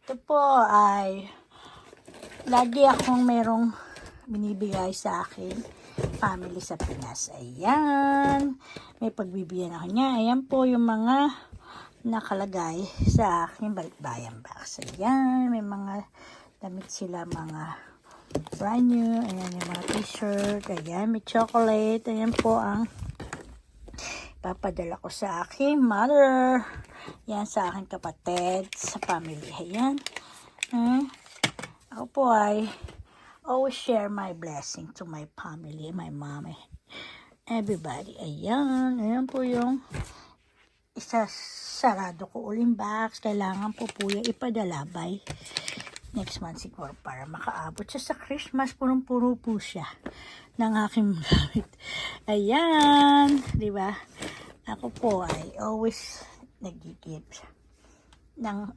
Ito po ay lagi akong merong binibigay sa akin family sa Pinas. Ayan. May pagbibigyan ako niya. Ayan po yung mga nakalagay sa aking balikbayan box. Ayan. May mga damit sila, mga brand new. Ayan yung mga t-shirt. Ayan. May chocolate. Ayan po ang papadala ko sa aking mother. Yan sa aking kapatid, sa family. Ayan. Ako po ay always share my blessing to my family, my mom, everybody. Ayan. Ayan po yung sarado ko uling box. Kailangan po yung ipadala by next month siguro para makaabot siya sa Christmas. Purong-puro po siya ng aking gamit. Ayan. Diba? Ako po ay always nag-give ng